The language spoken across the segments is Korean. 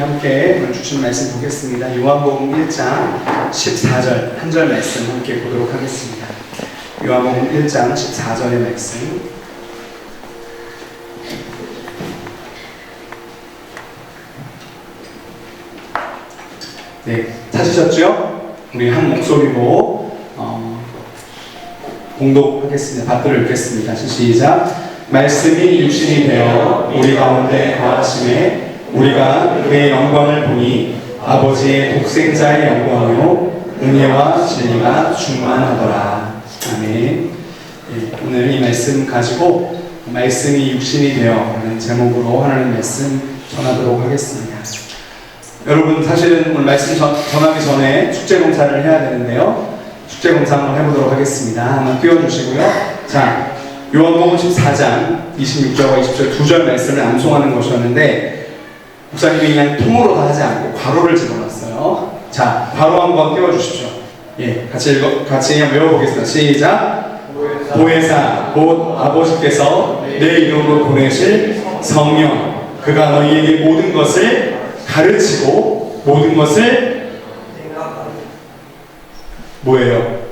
함께 오늘 주신 말씀 보겠습니다. 요한복음 1장 14절 한 절 말씀 함께 보도록 하겠습니다. 요한복음 1장 14절의 말씀. 네, 찾으셨죠? 우리 한 목소리로 봉독하겠습니다. 받들어 읽겠습니다. 시작. 말씀이 육신이 되어 우리 가운데 거하심에 우리가 그의 영광을 보니 아버지의 독생자의 영광으로 은혜와 진리가 충만하더라. 아멘. 네, 오늘 이 말씀 가지고 말씀이 육신이 되어 라는 제목으로 하나님 말씀 전하도록 하겠습니다. 여러분, 사실은 오늘 말씀 전하기 전에 축제공사를 해야 되는데요. 축제공사 한번 해보도록 하겠습니다. 한번 띄워주시고요. 자, 요한복음 14장 26절과 20절 두 절 말씀을 암송하는 것이었는데 목사님이 그냥 통으로 다 하지 않고 괄호를 집어넣었어요. 자, 괄호 한번 띄워주십시오. 예, 같이 그냥 외워보겠습니다. 시작. 보혜사 곧 아버지께서 내 이름으로 보내실 성령, 그가 너희에게 모든 것을 가르치고 모든 것을 뭐예요?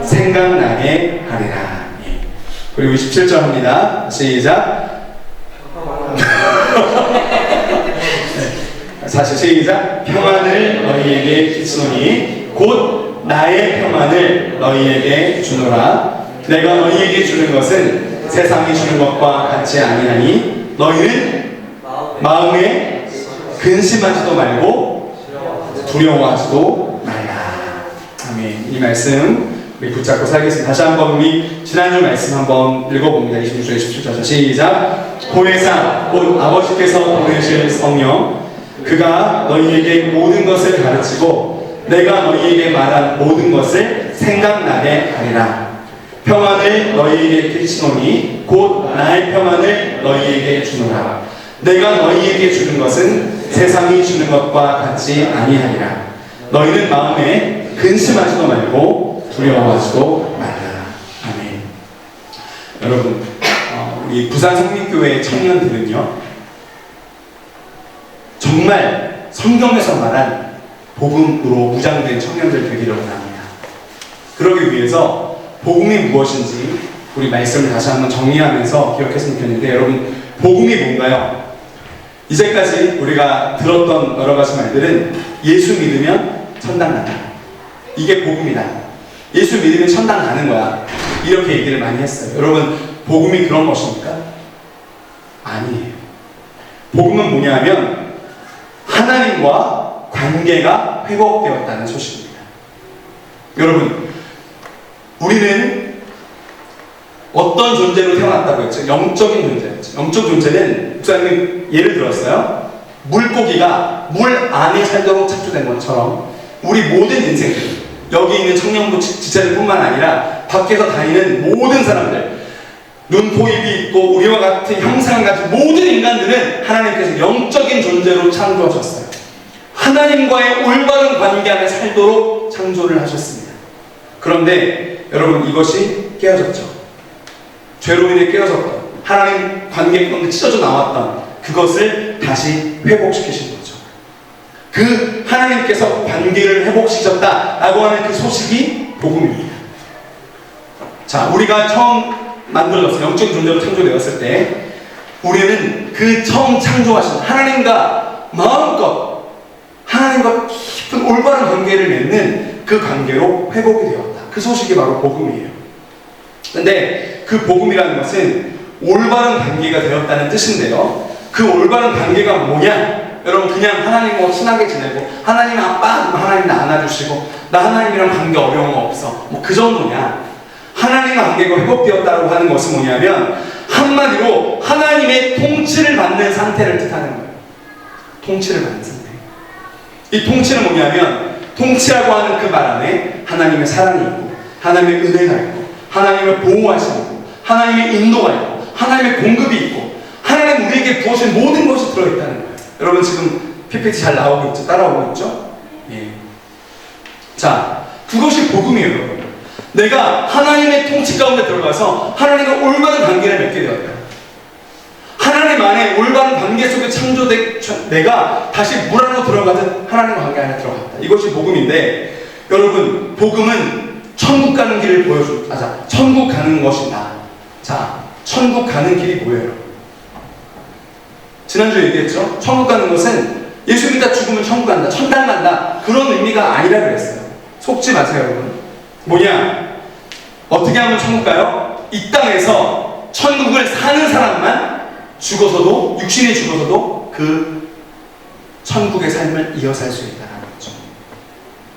생각나게 하리라. 그리고 27절 합니다. 시작. 사실 시작. 평안을 너희에게 끼치노니 곧 나의 평안을 너희에게 주노라. 내가 너희에게 주는 것은 세상이 주는 것과 같이 아니하니 너희는 마음에 근심하지도 말고 두려워하지도 말라. 아멘. 이 말씀 우리 붙잡고 살겠습니다. 다시 한번 우리 지난주 말씀 한번 읽어봅니다. 26절 27절 시작. 보혜사 곧 아버지께서 보내실 성령, 그가 너희에게 모든 것을 가르치고 내가 너희에게 말한 모든 것을 생각나게 하리라. 평안을 너희에게 끼치노니 곧 나의 평안을 너희에게 주노라. 내가 너희에게 주는 것은 세상이 주는 것과 같이 아니하리라. 너희는 마음에 근심하지도 말고 두려워하지도 말라. 아멘. 여러분, 우리 부산 성립교회 청년들은요, 정말 성경에서 말한 복음으로 무장된 청년들 되기를 원합니다. 그러기 위해서 복음이 무엇인지 우리 말씀을 다시 한번 정리하면서 기억했으면 좋겠는데, 여러분, 복음이 뭔가요? 이제까지 우리가 들었던 여러 가지 말들은 예수 믿으면 천당 간다. 이게 복음이다. 예수 믿으면 천당 가는 거야. 이렇게 얘기를 많이 했어요. 여러분, 복음이 그런 것입니까? 아니에요. 복음은 뭐냐 하면 하나님과 관계가 회복되었다는 소식입니다. 여러분, 우리는 어떤 존재로 태어났다고 했죠? 영적인 존재였죠. 영적 존재는 목사님이 예를 들었어요. 물고기가 물 안에 살도록 창조된 것처럼 우리 모든 인생들, 여기 있는 청년부 지체들뿐만 아니라 밖에서 다니는 모든 사람들, 눈, 코, 입이 있고 우리와 같은 형상을 가진 모든 인간들은 하나님께서 영적인 존재로 창조하셨어요. 하나님과의 올바른 관계 안에 살도록 창조를 하셨습니다. 그런데 여러분, 이것이 깨어졌죠. 죄로 인해 깨어졌던, 하나님 관계 가운데 찢어져 나왔던 그것을 다시 회복시키신 거죠. 그 하나님께서 관계를 회복시켰다라고 하는 그 소식이 복음입니다. 자, 우리가 처음 만들어졌어요. 영적인 존재로 창조되었을 때 우리는 그 처음 창조하신 하나님과 마음껏 하나님과 깊은 올바른 관계를 맺는 그 관계로 회복이 되었다. 그 소식이 바로 복음이에요. 근데 그 복음이라는 것은 올바른 관계가 되었다는 뜻인데요, 그 올바른 관계가 뭐냐? 여러분, 그냥 하나님과 친하게 지내고 하나님 아빠, 하나님 나 안아주시고 나 하나님이랑 관계 어려운 거 없어, 뭐 그 정도냐? 하나님과 관계가 회복되었다고 하는 것은 뭐냐면 한마디로 하나님의 통치를 받는 상태를 뜻하는 거예요. 통치를 받는 상태. 이 통치는 뭐냐면, 통치라고 하는 그 말 안에 하나님의 사랑이 있고 하나님의 은혜가 있고 하나님의 보호하심이 있고 하나님의 인도가 있고 하나님의 공급이 있고 하나님 우리에게 부어주신 모든 것이 들어있다는 거예요. 여러분, 지금 PPT 잘 나오고 있죠? 따라오고 있죠? 예. 자, 그것이 복음이에요, 여러분. 내가 하나님의 통치 가운데 들어가서 하나님과 올바른 관계를 맺게 되었다. 하나님 하나님 안에 올바른 관계 속에 창조된 내가 다시 물 안으로 들어가듯 하나님과 관계 안에 들어갔다. 이것이 복음인데, 여러분, 복음은 천국 가는 길을 천국 가는 것이다. 자, 천국 가는 길이 뭐예요? 지난주에 얘기했죠? 천국 가는 것은 예수 믿다 죽으면 천국 간다, 천당 간다, 그런 의미가 아니라 그랬어요. 속지 마세요, 여러분. 뭐냐? 어떻게 하면 천국 가요? 이 땅에서 천국을 사는 사람만 죽어서도, 육신이 죽어서도 그 천국의 삶을 이어 살 수 있다는 거죠.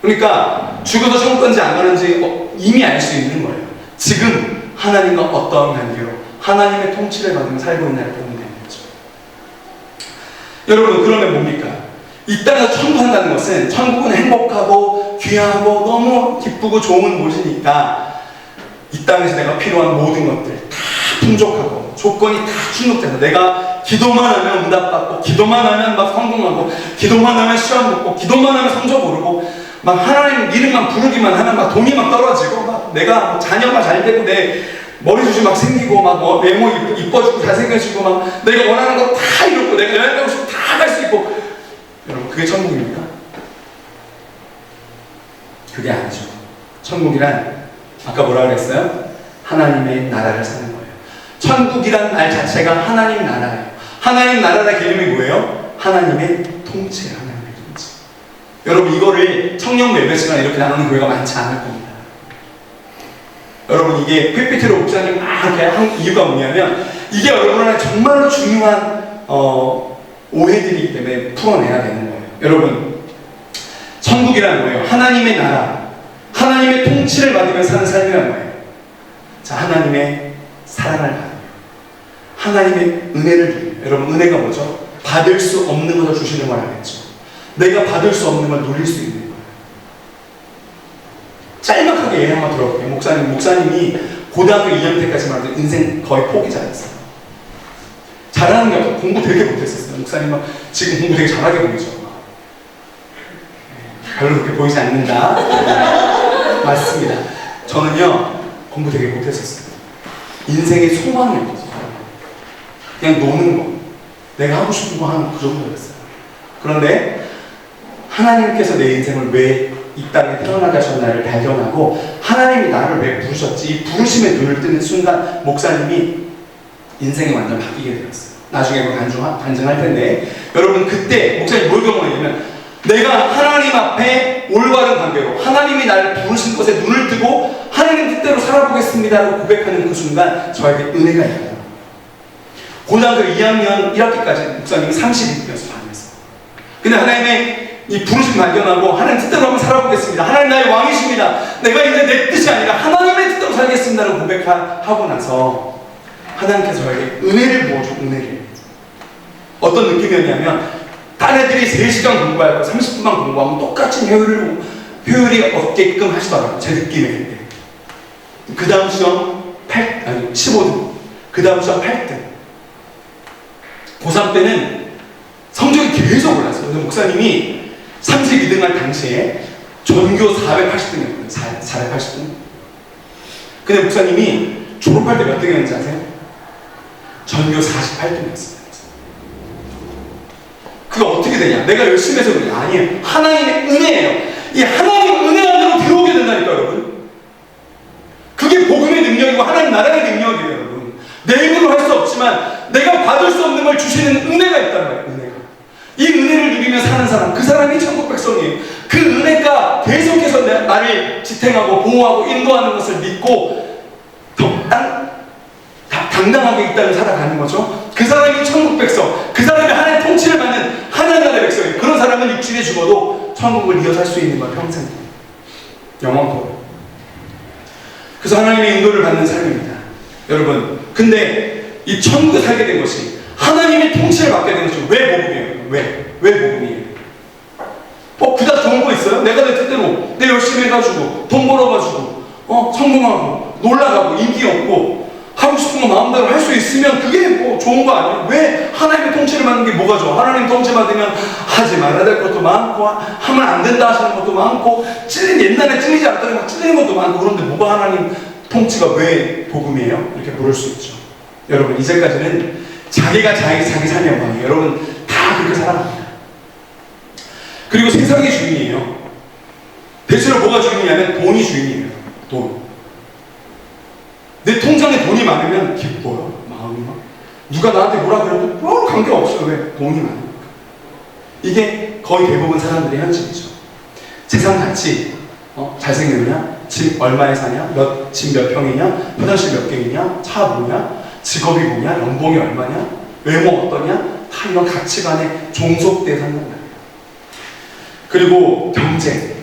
그러니까 죽어도 천국 간지 안 가는지 이미 알 수 있는 거예요. 지금 하나님과 어떠한 관계로 하나님의 통치를 받으며 살고 있나를 보면 되는 거죠. 여러분, 그러면 뭡니까? 이 땅에서 천국 한다는 것은, 천국은 행복하고 귀하고 너무 기쁘고 좋은 곳이니까 이 땅에서 내가 필요한 모든 것들 다 풍족하고 조건이 다 충족돼서 내가 기도만 하면 응답받고, 기도만 하면 막 성공하고, 기도만 하면 시험 붙고, 기도만 하면 성적 오르고, 막 하나님 이름만 부르기만 하면 막 돈이 막 떨어지고, 막 내가 자녀가 잘 되고, 내 머리숱이 막 생기고, 막 외모 이뻐지고 잘생겨지고, 막 내가 원하는 거 다 이루고, 내가 여행 가고 싶으면 다 갈 수 있고. 여러분, 그게 천국입니까? 그게 아니죠. 천국이란 아까 뭐라 그랬어요? 하나님의 나라를 사는 거예요. 천국이란 말 자체가 하나님 나라예요. 하나님 나라의 개념이 뭐예요? 하나님의 통치, 하나님의 통치. 여러분, 이거를 청년 예배 시간에 이렇게 나누는 교회가 많지 않을 겁니다. 여러분, 이게 PPT로 목사님 막 이렇게 한 이유가 뭐냐면, 이게 여러분한테 정말로 중요한 오해들이기 때문에 풀어내야 되는 거예요. 여러분, 천국이란 뭐예요? 하나님의 나라, 하나님의 통치를 받으며 사는 삶이란 뭐예요? 자, 하나님의 사랑을 받으며, 하나님의 은혜를 누리며. 여러분, 은혜가 뭐죠? 받을 수 없는 것을 주시는 걸 알겠죠? 내가 받을 수 없는 걸 누릴 수 있는 거예요. 짤막하게 예를 한번 들어볼게요. 목사님이 고등학교 2학년 때까지만 해도 인생 거의 포기자였어요. 잘하는 게 없어요. 공부 되게 못했었어요. 목사님은 지금 공부 되게 잘하게 보이죠? 별로 그렇게 보이지 않는다. 맞습니다. 저는요, 공부 되게 못했었어요. 인생에 소망이 없었어요. 그냥 노는 거, 내가 하고 싶은 거 하는 그 정도였어요. 그런데 하나님께서 내 인생을 왜 이 땅에 태어나게 하셨나를 발견하고, 하나님이 나를 왜 부르셨지, 이 부르심에 눈을 뜨는 순간 목사님이 인생이 완전 바뀌게 되었어요. 나중에 간증할 텐데, 여러분, 그때 목사님이 뭘 경험했냐면, 내가 하나님 앞에 올바른 관계로 하나님이 나를 부르신 것에 눈을 뜨고 하나님 뜻대로 살아보겠습니다라고 고백하는 그 순간 저에게 은혜가 있어요. 고등학교 2학년 1학기까지 목사님이 30인이었어요. 반에서. 근데 하나님의 이 부르심 발견하고 하나님 뜻대로 한번 살아보겠습니다. 하나님 나의 왕이십니다. 내가 이제 내 뜻이 아니라 하나님의 뜻대로 살겠습니다라고 고백하고 나서 하나님께서 저에게 은혜를 부어줘. 은혜를. 어떤 느낌이었냐면, 딴 애들이 3시간 공부하고 30분만 공부하면 똑같은 효율이 없게끔 하시더라고요. 제 느낌에 그때. 그 다음 시험 15등. 그 다음 시험 8등. 고3 때는 성적이 계속 올랐어요. 그래서 목사님이 32등 할 당시에 전교 480등이었거든요. 480등. 근데 목사님이 졸업할 때 몇 등이었는지 아세요? 전교 48등이었어요. 그게 어떻게 되냐? 내가 열심히 해서 그래. 아니에요. 하나님의 은혜예요. 이 하나님의 은혜 안으로 들어오게 된다니까, 여러분. 그게 복음의 능력이고 하나님 나라의 능력이에요, 여러분. 내 힘으로 할 수 없지만 내가 받을 수 없는 걸 주시는 은혜가 있단 말이에요. 은혜가. 이 은혜를 누리며 사는 사람, 그 사람이 천국 백성이에요. 그 은혜가 계속해서 나를 지탱하고 보호하고 인도하는 것을 믿고 당당하게 이 땅을 살아가는 거죠. 그 사람이 천국 백성, 그 사람이 하나님의 통치를 받는 하나님 나라의 백성이에요. 그런 사람은 육신에 죽어도 천국을 이어 살 수 있는 건 평생, 영원토록. 그래서 하나님의 인도를 받는 삶입니다. 여러분, 근데 이 천국에 살게 된 것이, 하나님의 통치를 받게 된 것이 왜 복음이에요? 왜 복음이에요? 그다지 좋은 거 있어요? 내가 내 뜻대로 내 열심히 해가지고 돈 벌어가지고 성공하고 놀라가고 인기 얻고 하고 싶은 거 마음대로 할 수 있으면 그게 뭐 좋은 거 아니에요? 왜 하나님의 통치를 받는 게 뭐가 좋아? 하나님 통치 받으면 하지 말아야 될 것도 많고, 하면 안 된다 하시는 것도 많고, 옛날에 찔리지 않았더니 막 찔리는 것도 많고, 그런데 뭐가 하나님 통치가 왜 복음이에요? 이렇게 물을 수 있죠. 여러분, 이제까지는 자기가 자기 삶의 영광이에요. 여러분 다 그렇게 살아갑니다. 그리고 세상이 주인이에요. 대체로 뭐가 주인이냐면 돈이 주인이에요. 돈. 내 통장에 돈이 많으면 기뻐요. 마음이 막. 누가 나한테 뭐라 그래도 별로 관계없어요. 왜? 돈이 많으니까. 이게 거의 대부분 사람들의 현실이죠. 세상 가치, 잘생겼냐? 집 얼마에 사냐? 집 몇 평이냐? 화장실 몇 개이냐? 차 뭐냐? 직업이 뭐냐? 연봉이 얼마냐? 외모 어떠냐? 다 이런 가치관에 종속돼 산단 말이에요. 그리고 경쟁.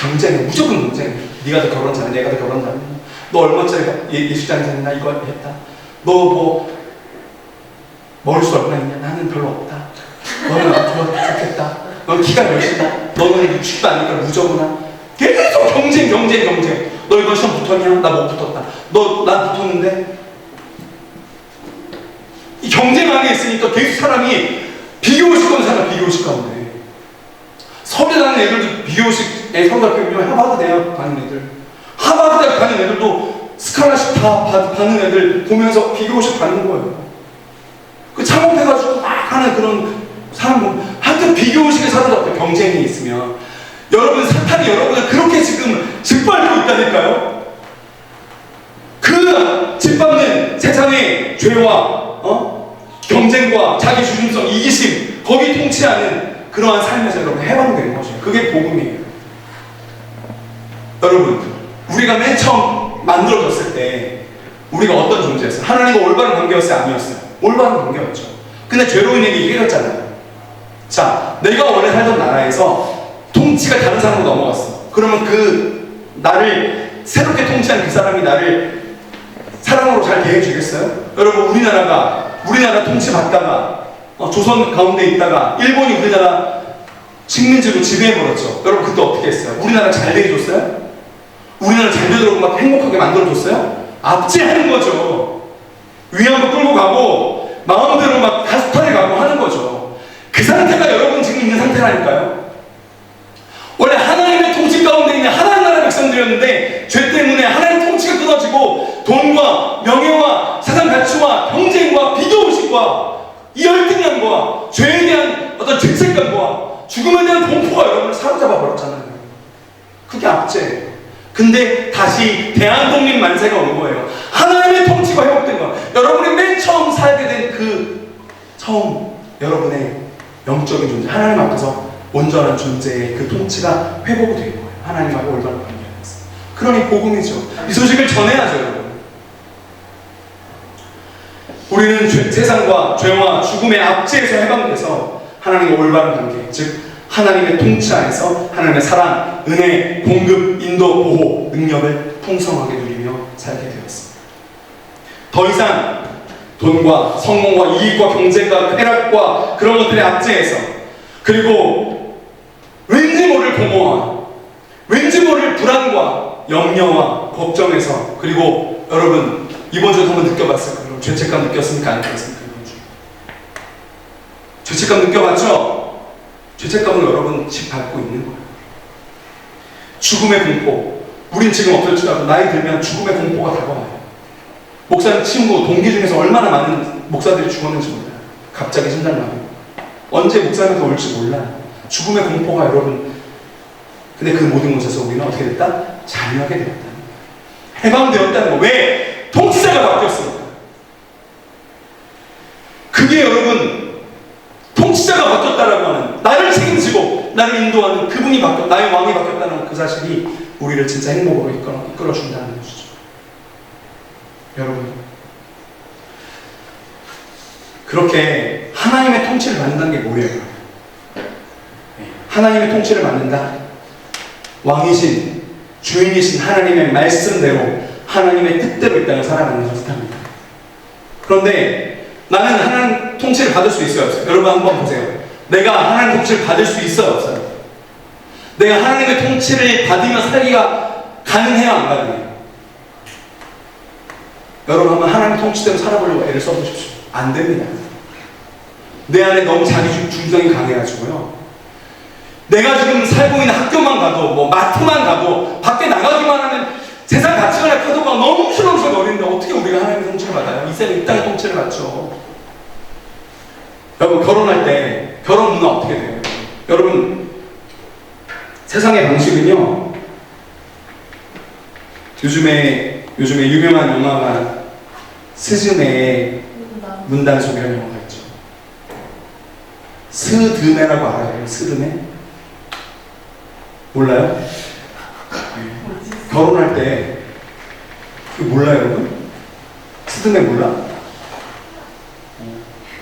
경쟁, 무조건 경쟁. 네가 더 결혼 잘해, 내가 더 결혼 잘해. 너 얼마짜리 예술장에서 했나? 이거 했다. 너 뭐 머릿수 얼마나 있냐? 나는 별로 없다. 너는 좋겠다. 너는 키가 몇이다. 너는 60도 아니까 무저구나. 계속 경쟁. 너 이번 시험 붙었냐? 나 못 붙었다. 너 나 붙었는데? 이 경쟁 안에 있으니까 계속 사람이 비교의식 가운데 살아. 비교의식 가운데. 서울대 다니는 애들도 비교의식에 성적표면 하버드 대학 가는 애들, 하버드 대학 가는 애들도 스칼라십 다 받는 애들 보면서 비교의식 받는 거예요. 그 창업해가지고 막 하는 그런 사람, 하여튼 비교의식에 사로잡혀 경쟁이 있으면 여러분 사탄이 여러분을 그렇게 지금 짓밟고 있다니까요. 그 짓밟는 세상의 죄와 경쟁과 자기 중심성, 이기심, 거기 통치하는 그러한 삶에서 여러분 해방되는 것이에요. 그게 복음이에요. 여러분, 우리가 맨 처음 만들어졌을 때 우리가 어떤 존재였어요? 하나님과 올바른 관계였어요? 아니었어요? 올바른 관계였죠. 근데 죄로 인해 이게 깨졌잖아요. 자, 내가 원래 살던 나라에서 통치가 다른 사람으로 넘어갔어. 그러면 그 나를 새롭게 통치한 그 사람이 나를 사랑으로 잘 대해주겠어요? 여러분, 우리나라 통치 받다가 조선 가운데 있다가 일본이 우리나라 식민지로 지배해버렸죠. 여러분 그때 어떻게 했어요? 우리나라 잘 대해줬어요? 우리나라 잘 되도록 막 행복하게 만들어줬어요? 압제하는 거죠. 위안부 끌고 가고 마음대로 막 가스탄에 가고 하는 거죠. 그 상태가 여러분 지금 있는 상태라니까요. 원래 하나님의 통치 가운데 있는 하나님 나라 백성들이었는데 죄 때문에 하나님 통치가 끊어지고 돈과 명예와 세상 가치와 경쟁과 비교의식과 이 열등감과 죄에 대한 어떤 죄책감과 죽음에 대한 공포가 여러분을 사로잡아 버렸잖아요. 그게 압제예요. 근데 다시 대한독립 만세가 온 거예요. 하나님의 통치가 회복된 거예요. 여러분이 맨 처음 살게 된 그 처음 여러분의 영적인 존재, 하나님 앞에서 온전한 존재의 그 통치가 회복이 된 거예요. 하나님하고 올바른 관계에서. 그러니 복음이죠. 이 소식을 전해야죠, 여러분. 우리는 세상과 죄와 죽음의 압제에서 해방돼서 하나님과 올바른 관계, 즉 하나님의 통치 안에서 하나님의 사랑, 은혜, 공급, 인도, 보호, 능력을 풍성하게 누리며 살게 되었습니다. 더 이상 돈과 성공과 이익과 경쟁과 쾌락과 그런 것들의 압제에서, 그리고 왠지 모를 공허와 왠지 모를 불안과 염려와 걱정에서, 그리고 여러분 이번 주에 한번 느껴봤을 거예요. 죄책감 느꼈습니까? 안 느꼈습니까? 이번 주 죄책감 느껴봤죠? 죄책감을 여러분 집 밟고 있는 거예요. 죽음의 공포. 우린 지금 없을지라도 나이 들면 죽음의 공포가 다가와요. 목사님 친구, 동기 중에서 얼마나 많은 목사들이 죽었는지 몰라요. 갑자기 심장마비. 언제 목사님한테 올지 몰라요. 죽음의 공포가 여러분. 근데 그 모든 곳에서 우리는 어떻게 됐다? 자유하게 되었다는 거예요. 해방되었다는 거. 왜? 통치자가 바뀌었습니다. 그게 여러분 통치자가 바뀌었다라고 하는, 나를 책임지고 나를 인도하는 그분이 나의 왕이 바뀌었다는 그 사실이 우리를 진짜 행복으로 이끌어준다는 것이죠. 여러분, 그렇게 하나님의 통치를 받는다는 게 뭐예요? 하나님의 통치를 받는다. 왕이신 주인이신 하나님의 말씀대로 하나님의 뜻대로 이 땅을 살아가는 것을 뜻합니다. 그런데 나는 하나님 통치를 받을 수 있어요, 없어요? 여러분 한번 보세요. 내가 하나님 통치를 받을 수 있어요, 없어요? 내가 하나님의 통치를 받으며 살기가 가능해요, 안 가능해요? 여러분 한번 하나님 통치대로 살아보려고 애를 써보십시오. 안 됩니다. 내 안에 너무 자기 중심성이 강해가지고요. 내가 지금 살고 있는 학교만 가도, 뭐 마트만 가도, 밖에 나가기만 하면 세상 가치관의 파도가 너무 술렁술 거리는데 어떻게 우리가 하나님의 통치를 받아요? 이 땅의 통치를 받죠. 여러분, 결혼할 때 결혼 문화 어떻게 돼요? 여러분, 세상의 방식은요, 요즘에 유명한 영화가 스즈메의 문단속이라는 영화가 있죠. 스드메라고 알아요? 스드메? 몰라요? 네. 결혼할 때 그거 몰라요, 여러분? 스드메 몰라?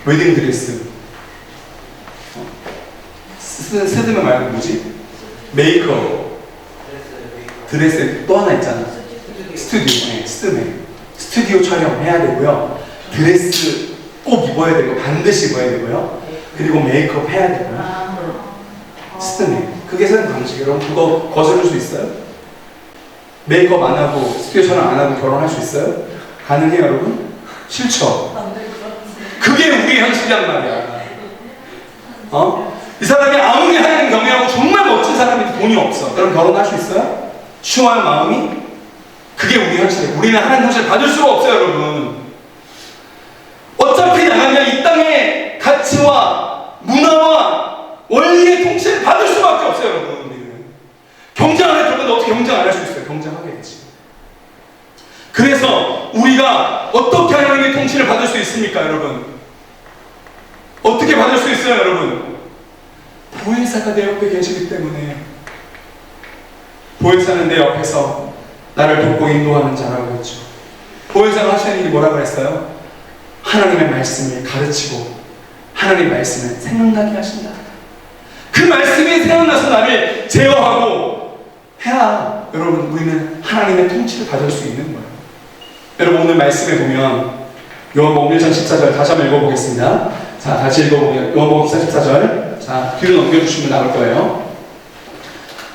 웨딩드레스. 스드메 말고 뭐지? 메이크업. 드레스 또 하나 있잖아. 스튜디오. 네, 스튜디오 촬영해야 되고요. 드레스 꼭 입어야 되고, 반드시 입어야 되고요. 그리고 메이크업 해야 되고요. 스드메. 그게 사는 방식이에요. 여러분, 그거 거스를 수 있어요? 메이크업 안 하고, 스튜디오 촬영 안 하고 결혼할 수 있어요? 가능해요, 여러분? 싫죠? 그게 우리의 현실이란 말이야. 이 사람이 아무리 하나님 경외하고 정말 멋진 사람인데 돈이 없어. 그럼 결혼할 수 있어요? 쉬워요, 마음이? 그게 우리 현실이에요. 우리는 하나님 현실을 받을 수가 없어요, 여러분. 어차피 나가면 이 땅의 가치와 문화와 원리의 통치를 받을 수밖에 없어요, 여러분. 우리는. 경쟁 안 할 때는 어떻게 경쟁 안 할 수 있어요? 경쟁하겠지. 그래서 우리가 어떻게 하나님의 통치를 받을 수 있습니까, 여러분? 어떻게 받을 수 있어요, 여러분? 보혜사가 내 옆에 계시기 때문에. 보혜사는 내 옆에서 나를 돕고 인도하는 자라고 했죠. 보혜사가 하시는 일이 뭐라고 했어요? 하나님의 말씀을 가르치고 하나님의 말씀을 생각나게 하신다. 그 말씀이 생각나서 나를 제어하고 해야, 여러분, 우리는 하나님의 통치를 받을 수 있는 거예요. 여러분, 오늘 말씀에 보면 요한복음 1장 14절 다시 한번 읽어보겠습니다. 자, 다시 읽어보면 요한복음 1장 14절. 자, 뒤로 넘겨주시면 나올 거예요.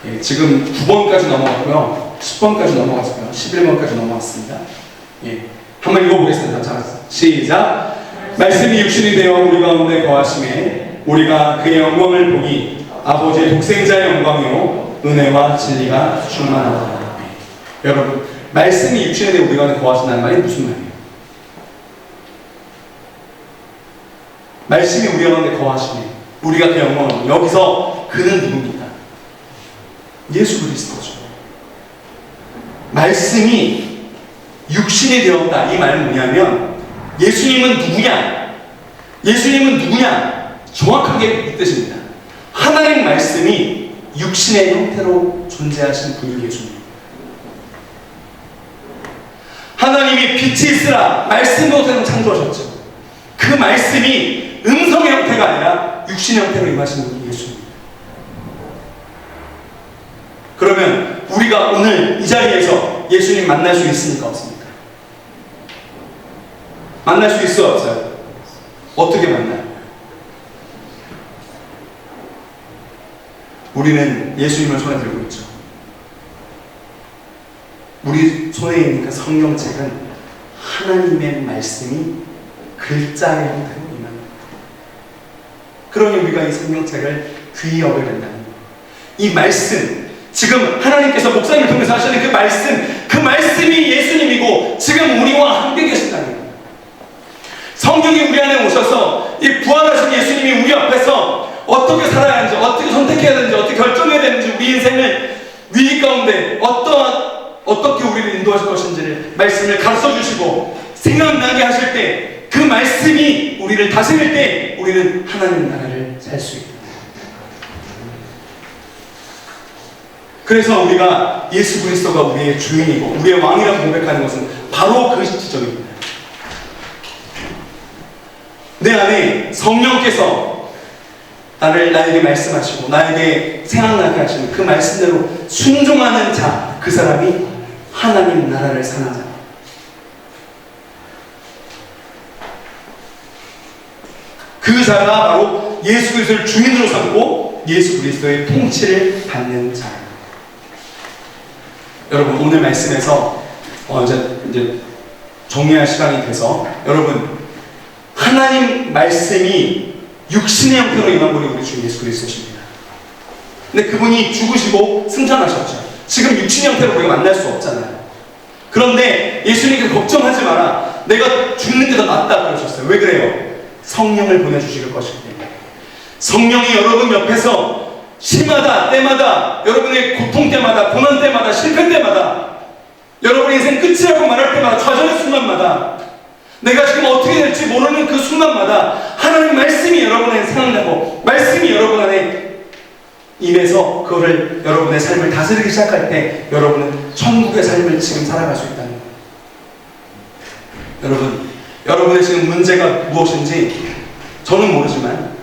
예, 지금 9번까지 넘어갔고요. 10번까지 넘어갔고요. 11번까지 넘어갔습니다. 예, 한번 읽어보겠습니다. 자, 시작. 말씀이 육신이 되어 우리 가운데 거하심에 우리가 그의 영광을 보니 아버지의 독생자의 영광이요 은혜와 진리가 충만하다. 예. 여러분, 말씀이 육신이 되어 우리 가운데 거하신다는 말이 무슨 말이에요? 말씀이 우리 가운데 거하시네. 우리가 그 영광을, 여기서 그는 누굽니까? 예수 그리스도죠. 말씀이 육신이 되었다. 이 말은 뭐냐면 예수님은 누구냐? 예수님은 누구냐? 정확하게 이 뜻입니다. 하나님 말씀이 육신의 형태로 존재하신 분이 예수님. 하나님이 빛이 있으라 말씀으로 창조하셨죠. 그 말씀이 음성의 형태가 아니라 육신의 형태로 임하신 분이 예수님. 그러면 우리가 오늘 이 자리에서 예수님 만날 수 있습니까? 없습니까? 만날 수 있어요? 없어요? 어떻게 만나요? 우리는 예수님을 손에 들고 있죠. 우리 손에 있는 그 성경책은 하나님의 말씀이 글자의 형태로 임하는 거예요. 그러니 우리가 이 성경책을 귀히 여겨야 된다는 거예요. 이 말씀, 지금 하나님께서 목사님을 통해서 하시는 그 말씀이 예수님이고 지금 우리와 함께 계신다는 거예요. 성령이 우리 안에 오셔서 이 부활하신 예수님이 우리 앞에서 어떻게 살아야 하는지, 어떻게 선택해야 되는지, 어떻게 결정해야 되는지, 우리 인생을 위기 가운데 어떻게 우리를 인도하실 것인지를 말씀을 가르쳐 주시고 생각나게 하실 때, 그 말씀이 우리를 다스릴 때 우리는 하나님 나라를 살 수 있다. 그래서 우리가 예수 그리스도가 우리의 주인이고 우리의 왕이라고 고백하는 것은 바로 그 지점입니다. 내 안에 성령께서 나에게 말씀하시고 나에게 생각나게 하시는 그 말씀대로 순종하는 자, 그 사람이 하나님 나라를 사는 자. 그 자가 바로 예수 그리스도를 주인으로 삼고 예수 그리스도의 통치를 받는 자예요. 여러분, 오늘 말씀에서 이제 정리할 시간이 돼서, 여러분, 하나님 말씀이 육신의 형태로 임한 분이 우리 주 예수 그리스도십니다. 근데 그분이 죽으시고 승천하셨죠. 지금 육신의 형태로 우리가 만날 수 없잖아요. 그런데 예수님께서 걱정하지 마라. 내가 죽는 게 더 낫다 그러셨어요. 왜 그래요? 성령을 보내주실 것이기 때문에 성령이 여러분 옆에서 시마다 때마다 여러분의 고통 때마다 고난 때마다 실패 때마다 여러분의 인생 끝이라고 말할 때마다 좌절의 순간마다 내가 지금 어떻게 될지 모르는 그 순간마다 하나님 말씀이 여러분의 생각나고 말씀이 여러분 안에 임해서 그거를 여러분의 삶을 다스리기 시작할 때 여러분은 천국의 삶을 지금 살아갈 수 있다는 거예요. 여러분의 지금 문제가 무엇인지 저는 모르지만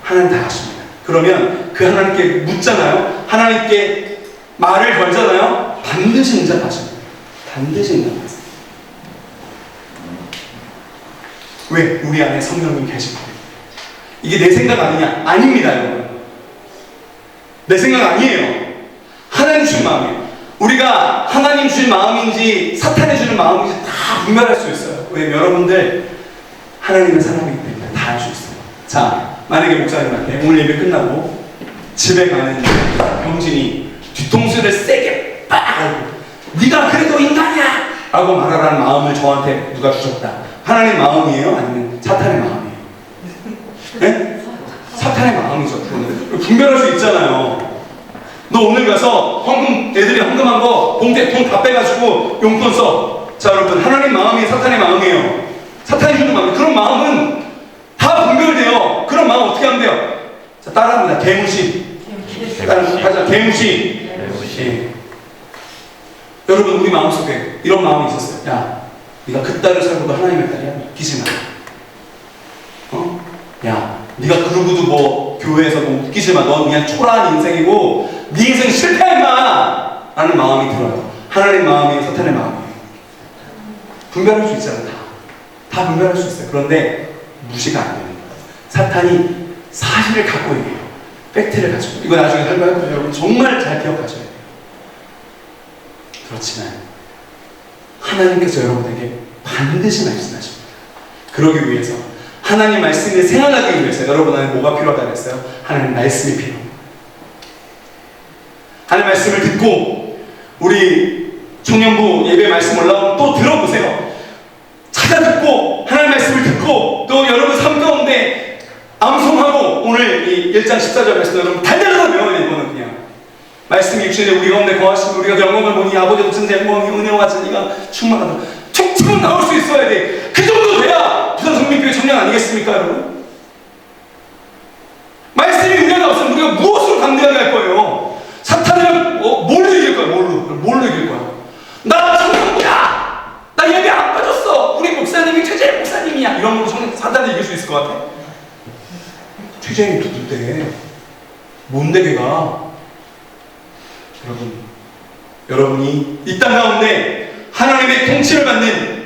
하나님 다 아십니다. 그러면 그 하나님께 묻잖아요. 하나님께 말을 걸잖아요. 반드시 응답하십니다. 반드시 응답하세요. 왜? 우리 안에 성령님 계시고 이게 내 생각 아니냐? 아닙니다, 여러분. 내 생각 아니에요. 하나님 주신 마음이에요. 우리가 하나님 주신 마음인지 사탄이 주는 마음인지 다 분별할 수 있어요. 왜? 여러분들 하나님의 사람이기 때문에 다 알 수 있어요. 자, 만약에 목사님한테 오늘 예배 끝나고 집에 가는 병진이 뒤통수를 세게 빡 하고 네가 그래도 인간이야! 라고 말하라는 마음을 저한테 누가 주셨다. 하나님의 마음이에요? 아니면 사탄의 마음이에요? 네? 사탄의 마음이죠. 그거는 분별할 수 있잖아요. 너 오늘 가서 애들이 헌금한 거 봉투에 돈 다 빼가지고 용돈 써. 자, 여러분, 하나님 마음이 사탄의 마음이에요. 사탄이 주는 마음. 그런 마음은 다 분별돼요. 그런 마음 어떻게 하면 돼요? 자, 따라합니다. 개무시. 가자. 개무시. 예. 여러분, 우리 마음속에 이런 마음이 있었어요. 야, 네가 그 딸을 살고도 하나님의 딸이야? 웃기지 마. 야, 네가 그러고도 뭐 교회에서 뭐 웃기지 마. 넌 그냥 초라한 인생이고 네 인생 실패야 임마! 라는 마음이 들어요. 하나님 마음이에요? 사탄의 마음이에요? 분별할 수 있잖아요. 다 분별할 수 있어요. 그런데 무시가 안 되는 거예요. 사탄이 사실을 갖고 있네요. 팩트를 가지고. 이거 나중에 설명할 거예요. 여러분 정말 잘 기억하셔야 돼요. 그렇지만 하나님께서 여러분에게 반드시 말씀하십니다. 그러기 위해서 하나님 말씀을 생각하기 위해서 여러분 안에 뭐가 필요하다고 했어요? 하나님 말씀이 필요합니다. 하나님 말씀을 듣고 우리 청년부 예배 말씀 올라오면 또 들어보세요. 찾아 듣고 하나님 말씀을 듣고 또 여러분 삶 가운데 암송하고 오늘 이 1장 14절 말씀 여러분 달달하게 외워야 돼요. 이거는 그냥 말씀이 육신에 우리 가운데 거하시고 우리가 영광을 보니 아버지 독생자 영광이 은혜와 같은 이가 충만하다. 툭툭 나올 수 있어야 돼. 그 정도 돼야 부산 성민교회 청년 아니겠습니까, 여러분? 말씀이 은혜가 없으면 우리가 무엇으로 강대하게 할 거예요? 사탄을 뭘로 이길 거야? 뭘로 이길 거야? 나 청년부야! 나 예배 안 빠졌어! 우리 목사님이 최재일 목사님이야! 이런 걸로 사탄을 이길 수 있을 것 같아? 최재일이 누군데? 뭔데 걔가? 여러분이 이 땅 가운데 하나님의 통치를 받는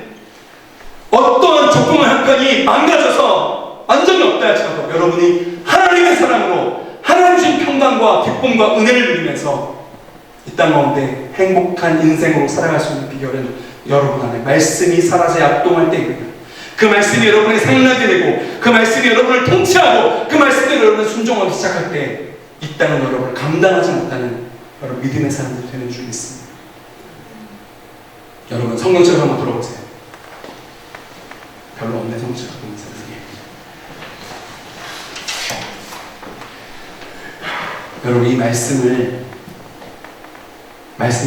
어떠한 조건과 형편이 망가져서 완전히 없다 할지라도 여러분이 하나님의 사랑으로 하나님 주신 평강과 기쁨과 은혜를 누리면서 이 땅 가운데 행복한 인생으로 살아갈 수 있는 비결은 여러분 안에 말씀이 살아서 약동할 때입니다. 그 말씀이 여러분이 생각나게 되고 그 말씀이 여러분을 통치하고 그 말씀대로 여러분을 순종하기 시작할 때 이 땅은 여러분을 감당하지 못하는 여러분 믿음의 사람들이 되는 줄 믿습니다. 여러분 성경책을 한번 들어보세요. 별로 없네 성경책 갖고 있는 사람이. 여러분 이 말씀이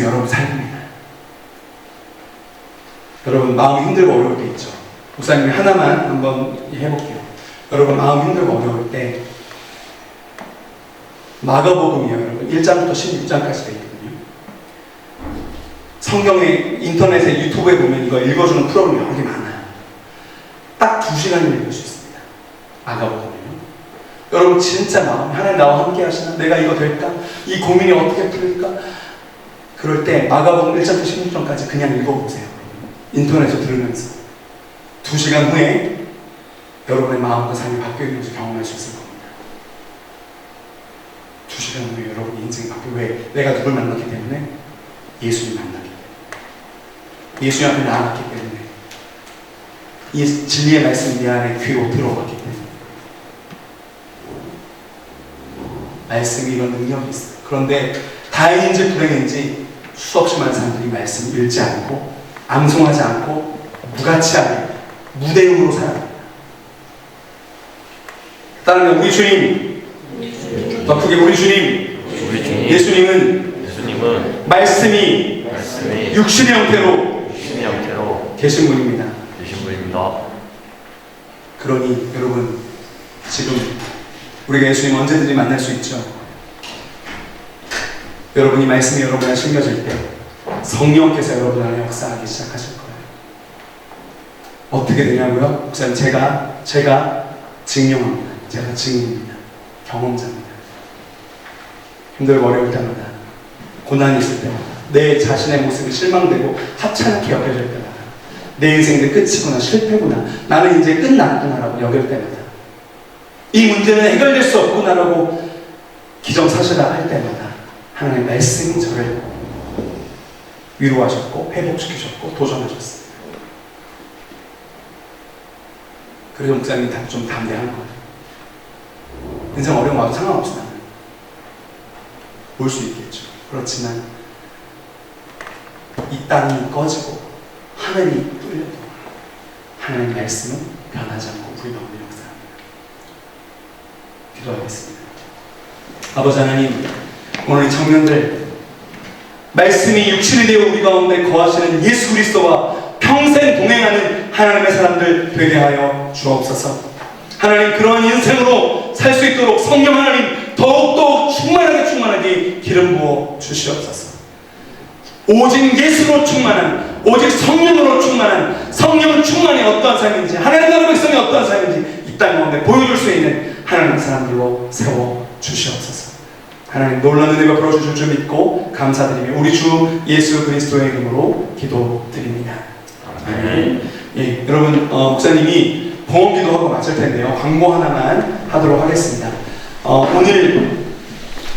여러분 삶입니다. 여러분 마음이 힘들고 어려울 때 있죠. 목사님이 하나만 한번 해볼게요. 여러분 마음 힘들고 어려울 때 마가복음이요 여러분 1장부터 16장까지 되어 있거든요. 성경에 인터넷에 유튜브에 보면 이거 읽어주는 프로그램이 여러 개 많아요. 딱 2시간을 읽을 수 있습니다. 마가복음은요. 여러분 진짜 마음 하나님 나와 함께 하시나? 내가 이거 될까? 이 고민이 어떻게 풀릴까? 그럴 때 마가복음 1장부터 16장까지 그냥 읽어보세요. 인터넷에서 들으면서 2시간 후에 여러분의 마음과 삶이 바뀌어 있는 것을 경험할 수 있을 겁니다. 2시간 후에 여러분의 인생이 바뀌어. 왜? 내가 누굴 만났기 때문에? 예수님 만났기 때문에. 예수님 앞에 나아갔기 때문에. 이 진리의 말씀이 내 안에 귀로 들어갔기 때문에. 말씀이 이런 능력이 있어요. 그런데 다행인지 불행인지 수없이 많은 사람들이 말씀을 읽지 않고 암송하지 않고 무가치하게 무대응으로 살아갑니다. 따르면 우리 주님, 더 크게 우리 주님, 예수님은 말씀이 육신의 형태로 계신 분입니다. 그러니 여러분, 지금 우리가 예수님 언제든지 만날 수 있죠. 여러분이 말씀이 여러분 안에 심겨질 때 성령께서 여러분 안에 역사하기 시작하실 거예요. 어떻게 되냐고요? 목사님, 제가 증명합니다. 제가 증인입니다. 경험자입니다. 힘들고 어려울 때마다, 고난이 있을 때마다, 내 자신의 모습이 실망되고 하찮게 여겨질 때마다, 내 인생의 끝이구나, 실패구나, 나는 이제 끝났구나라고 여길 때마다, 이 문제는 해결될 수 없구나라고 기정사실화 할 때마다 하나님의 말씀이 저를 위로하셨고 회복시키셨고 도전하셨어요. 그래서 목사님이 좀 담대한 거예요. 인생 어려움 와도 상관없이 나는 볼 수 있겠죠. 그렇지만 이 땅이 꺼지고 하늘이 뚫려도 하나님의 말씀은 변하지 않고 우리가 오늘 역사합니다. 기도하겠습니다. 아버지 하나님, 오늘 이 청년들 말씀이 육신이 되어 우리 가운데 거하시는 예수 그리스도와 평생 동행하는 하나님의 사람들 되게 하여 주옵소서. 하나님, 그러한 인생으로 살 수 있도록 성령 하나님 더욱더 충만하게 기름 부어 주시옵소서. 오직 예수로 충만한, 오직 성령으로 충만한, 성령 충만이 어떠한 삶인지, 하나님 나라 백성이 어떠한 삶인지 이 땅 가운데 보여줄 수 있는 하나님의 사람들로 세워 주시옵소서. 하나님, 놀라운 은혜가 풀어주실 줄 믿고 감사드리며 우리 주 예수 그리스도의 이름으로 기도드립니다. 아멘. 예, 여러분, 목사님이 봉헌기도 하고 마칠 텐데요. 광고 하나만 하도록 하겠습니다. 오늘